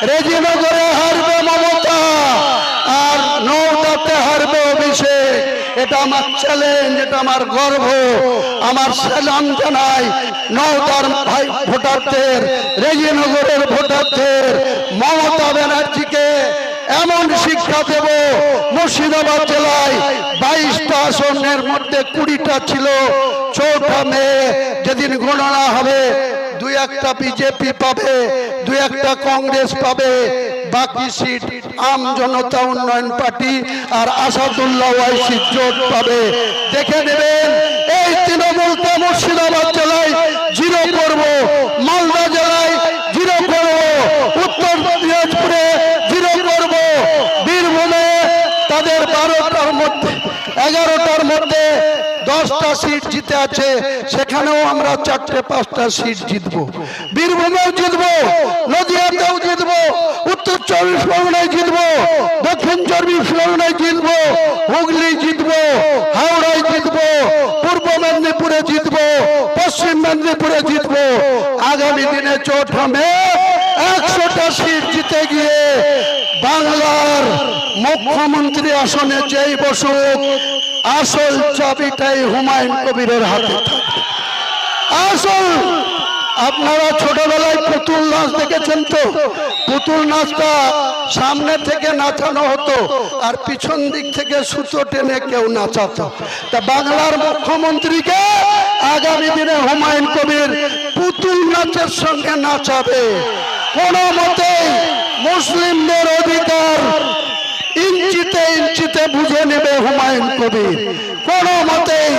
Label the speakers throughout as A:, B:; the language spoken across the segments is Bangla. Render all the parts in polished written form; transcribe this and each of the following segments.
A: রেজিনগরে হারবে মমতা আর নওদাতে হারবে অভিষেক। এটা আমার চ্যালেঞ্জ, এটা আমার গর্ব। আমার সালাম জানাই নওদার ভাই ভোটারদের, রেজিনগরের ভোটারদের। মমতা ব্যানার্জিকে এমন শিক্ষা দেব, মুর্শিদাবাদ জেলায় 22টা আসনের মধ্যে 20টা ছিল। 4টা মে যেদিন গণনা হবে, 2-1টা বিজেপি পাবে, 2-1টা কংগ্রেস পাবে, বাকি সিট আম জনতা উন্নয়ন পার্টি আর আসাদুল্লাহ ওয়াইসি জোট পাবে। দেখে নেবেন এই তৃণমূলকে মুর্শিদাবাদ জেলায় 0 করব, মালদা জেলায় 0 করব, উত্তর দিনাজপুরে 0 করব, বীরভূমে তাদের 12টার মধ্যে 11টার মধ্যে 10টা সিট জিতে আছে, সেখানেও আমরা 4-5টা সিট জিতবো। বীরভূমেও জিতবো, নদিয়াতেও জিতবো, উত্তর 24 পরগনায় জিতবো, দক্ষিণ 24 পরগনায় জিতবো, হুগলি জিতবো, হাওড়ায় জিতবো, পূর্ব মেদিনীপুরে জিতবো, পশ্চিম মেদিনীপুরে জিতবো। আগামী দিনে 4 মে 100টা সিট জিতে গিয়ে বাংলার মুখ্যমন্ত্রী আসনে যেই বসুক, আসল চাবিটাই হুমায়ুন কবিরের হাতে থাকবে। আসল আপনারা ছোটবেলায় পুতুল নাচ দেখেছেন তো? পুতুল নাচটা সামনে থেকে নাচানো হতো আর পিছন দিক থেকে সুতো টেনে কেউ নাচাতো। তা বাংলার মুখ্যমন্ত্রীকে আগামী দিনে হুমায়ুন কবির পুতুল নাচের সঙ্গে নাচাবে। কোনো মতেই মুসলিমদের অধিকার ইঞ্চিতে ইঞ্চিতে বুঝে নেবে হুমায়ুন কবির। কোনো মতেই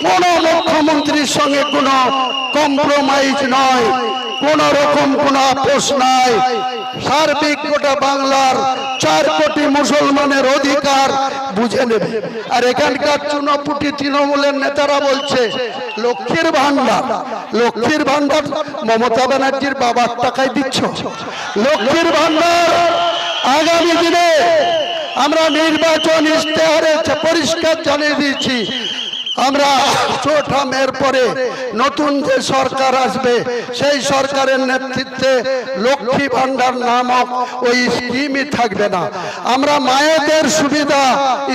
A: কোনো মুখ্যমন্ত্রীর সঙ্গে কোনো কম্প্রোমাইজ নয়, কোন রকম কোনো আপোষ নাই। সার্বিক গোটা বাংলার 4 কোটি মুসলমানের অধিকার বুঝে নেবে। আর এখানকার চুনাপুটি তৃণমূলের নেতারা বলছে লক্ষ্মীর ভান্ডার, লক্ষ্মীর ভান্ডার মমতা ব্যানার্জির বাবার টাকায় দিচ্ছ। লক্ষ্মীর ভান্ডার আগামী দিনে আমরা নির্বাচন ইশতেহারে পরিষ্কার জানিয়ে দিয়েছি, আমরা 4 মের পরে নতুন যে সরকার আসবে সেই সরকারের নেতৃত্বে লক্ষ্মী ভান্ডার নামক ওই স্কিমই থাকবে না। আমরা মায়েদের সুবিধা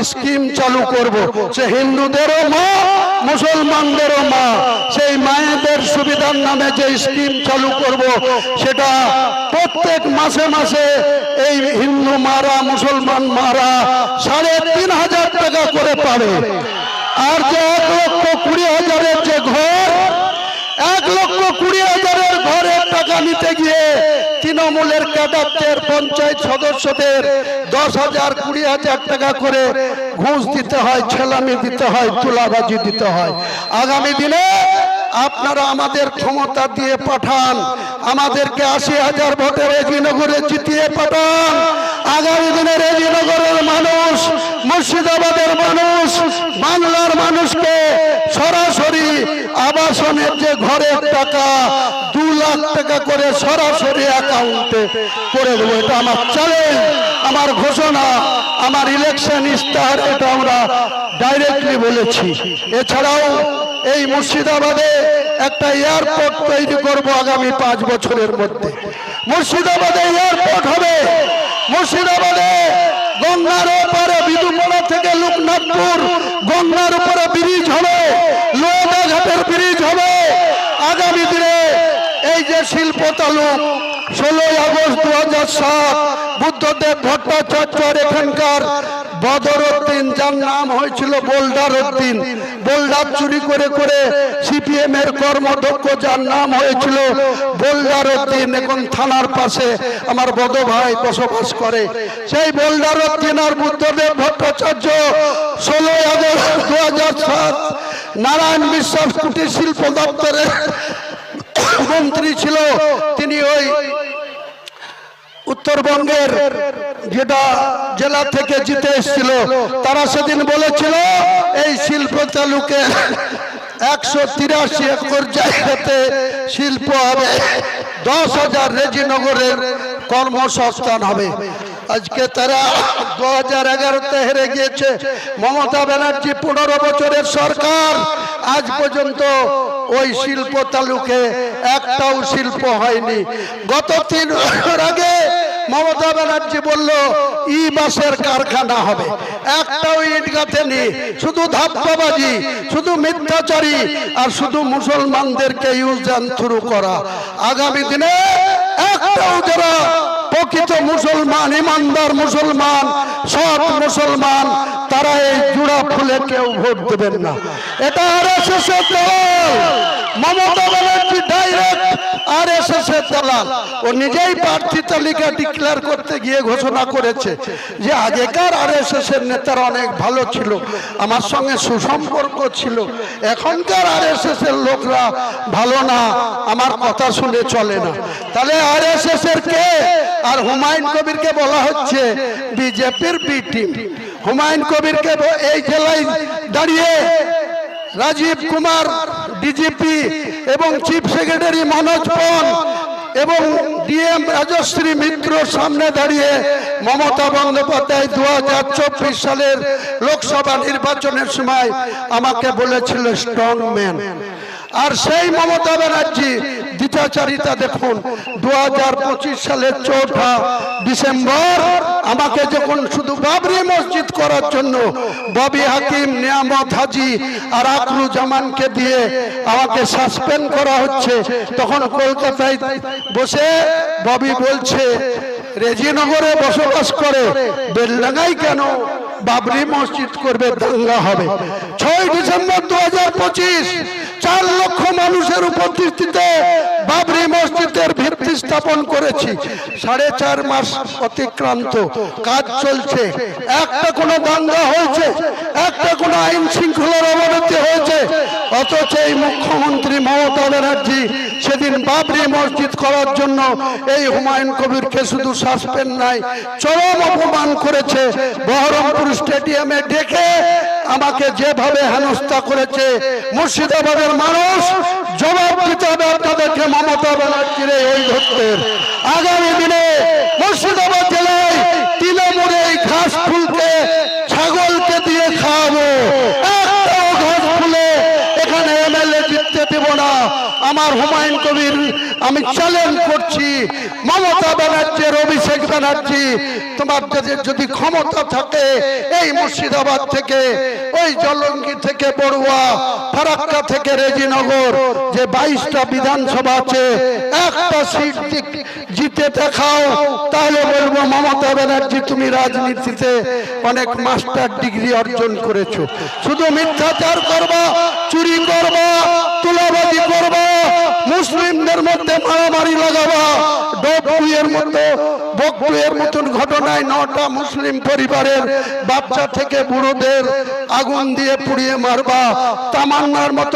A: স্কিম চালু করব, সে হিন্দুদেরও মা মুসলমানদেরও মা। সেই মায়েদের সুবিধার নামে যে স্কিম চালু করব, সেটা প্রত্যেক মাসে মাসে এই হিন্দু মারা মুসলমান মারা 3,500 টাকা করে পাবে। আর যে 1,20,000-এর যে ঘর, 1,20,000-এর ঘরের টাকা নিতে গিয়ে তৃণমূলের ক্যাডারদের পঞ্চায়েত সদস্যদের 10,000 20,000 টাকা করে ঘুষ দিতে হয়, ছেলামি দিতে হয়, তুলাবাজি দিতে হয়। আগামী দিনে আপনারা আমাদের ক্ষমতা দিয়ে পাঠান, আমাদেরকে 80,000 ভোটে রেজিনগরে জিতিয়ে পাঠান। আগামী দিনে রেজিনগরের মানুষ, মুর্শিদাবাদের মানুষ, বাংলার মানুষকে সরাসরি আবাসনের যে ঘরের টাকা 2 লাখ টাকা করে সরাসরি অ্যাকাউন্টে করে দেবো। এটা আমার চ্যালেঞ্জ, আমার ঘোষণা, আমার ইলেকশন ইশতেহার, এটা আমরা ডাইরেক্টলি বলেছি। এছাড়াও এই মুর্শিদাবাদে একটা এয়ারপোর্ট তৈরি করব আগামী 5 বছরের মধ্যে। মুর্শিদাবাদে এয়ারপোর্ট হবে। মুর্শিদাবাদে গঙ্গার ওপারে বিদুপাড়া থেকে লোকনাথপুর গঙ্গার উপরে ব্রিজ হবে, লোহাদা ঘাটের ব্রিজ হবে। আগামী দিনে এই যে শিল্প তালুক 16 আগস্ট 2007 বুদ্ধদেব ভট্টাচার্যর এখানকার বদরউদ্দিন, যার নাম হয়েছিল বোল্ডার উদ্দিন, বোল্ডার চুরি করে করে সিপিএম এর কর্মদক্ষ, যার নাম হয়েছিল বোল্ডার উদ্দিন, এখন থানার পাশে আমার বড় ভাই বসবাস করে। সেই বোল্ডার উদ্দিন আর বুদ্ধদেব ভট্টাচার্য 16 আগস্ট 2007 নারায়ণ বিশ্বাস কুটির শিল্প দপ্তরের মন্ত্রী ছিল। তিনি ওই উত্তরবঙ্গের যেটা জেলা থেকে জিতে এসেছিল, তারা সেদিন বলেছিল এই শিল্প তালুকে 183 একর জায়গাতে শিল্প হবে, 10,000 রেজিনগরের কর্মসংস্থান হবে। আজকে তারা 2011-তে হেরে গিয়েছে। মমতা ব্যানার্জি 15 বছরের সরকার, আজ পর্যন্ত ওই শিল্প তালুকে একটাও শিল্প হয়নি। গত 3 বছর আগে মমতা ব্যানার্জি বলল ই বাসের কারখানা হবে, একটাও ইট গাঁথেনি, শুধু ধাপ্পাবাজি, শুধু মিথ্যাচারী আর শুধু মুসলমানদেরকে ইউজ অ্যান্ড থ্রু করা। আগামী দিনে একটাও যারা প্রকৃত মুসলমান, ইমানদার মুসলমান, সৎ মুসলমান, তারা এই জোড়া ফুলে কেউ ভোট দেবেন না। এটা আরএসএস এর দল। মমতা ব্যানার্জি ডাইরেক্ট আরএসএস এর দালাল। ও নিজেই প্রার্থী তালিকা ডিক্লেয়ার করতে গিয়ে ঘোষণা করেছে যে আগেকার আরএসএস এর নেতারা অনেক ভালো ছিল, আমার সঙ্গে সুসম্পর্ক ছিল, এখনকার আরএসএস এর লোকরা ভালো না, আমার কথা শুনে চলে না। তাহলে আরএসএস এর কে? আর হুমায়ুন কবিরকে বলা হচ্ছে বিজেপির বি টিম। হুমায়ুন কবিরকে এই জেলায় দাঁড়িয়ে রাজীব কুমার ডিজিপি এবং চিফ সেক্রেটারি মনোজ পন এবং ডিএম রাজশ্রী মিত্রর সামনে দাঁড়িয়ে মমতা বন্দ্যোপাধ্যায় 2024 সালের লোকসভা নির্বাচনের সময় আমাকে বলেছিল স্ট্রং ম্যান। আর সেই মমতা ব্যানার্জি দ্বিচারিতা দেখুন, 2025 সালের 4 ডিসেম্বর আমাকে যখন শুধু বাবরি মসজিদ করার জন্য ববি হাকিম, নিয়ামত হাজি আর আকরু জামানকে দিয়ে আমাকে সাসপেন্ড করা হচ্ছে, তখন কলকাতায় বসে ববি বলছে রেজিনগরে বসবাস করে, বেলডাঙ্গায় কেন বাবরি মসজিদ করবে, দাঙ্গা হবে। 6 ডিসেম্বর 2025 4 লক্ষ মানুষের উপস্থিতিতে বাবরি মসজিদের ভিত্তি স্থাপন করেছি। 4.5 মাস অতিক্রান্ত, কাজ চলছে, একটা কোনো দাঙ্গা হয়েছে, একটা কোনো আইন শৃঙ্খলার অবনতি হয়েছে? অথচ এই মুখ্যমন্ত্রী মমতা ব্যানার্জি সেদিন বাবরি মসজিদ করার জন্য এই হুমায়ুন কবিরকে শুধু সাসপেন্ড নাই, চরম অপমান করেছে। বহরমপুর স্টেডিয়ামে ডেকে আমাকে যেভাবে হেনস্থা করেছে, মুর্শিদাবাদের মানুষ জবাব দিতে হবে আপনাদেরকে মমতা ব্যানার্জির এই ধরতের। আগামী দিনে মুর্শিদাবাদ জেলায় তৃণমূলে এই ঘাস ফুলকে ছাগলকে দিয়ে খাওয়াবো, একটাও ঘাস ফুলে এখানে এমএলএ জিততে দেব না। আমার হুমায়ুন কবির আমি চ্যালেঞ্জ করছি, মমতা ব্যানার্জির, অভিষেক ব্যানার্জি, তোমার যদি ক্ষমতা থাকে এই মুর্শিদাবাদ থেকে, ওই জলঙ্গি থেকে বড়ুয়া, ফারাক্কা থেকে রেজিনগর, যে 22টা বিধানসভা আছে, একটা সিট জিতে দেখাও, তাহলে বলবো মমতা ব্যানার্জি তুমি রাজনীতিতে অনেক মাস্টার ডিগ্রি অর্জন করেছো। শুধু মিথ্যাচার করবা, চুরি করবা, তোলাবাজি করবা, মুসলিমদের মধ্যে মারামারি লাগাবা, বকবুয়ের মতন ঘটনায় 9টা মুসলিম পরিবারের বাচ্চা থেকে বুড়োদের আগুন দিয়ে পুড়িয়ে মারবা, তামান্নার মতন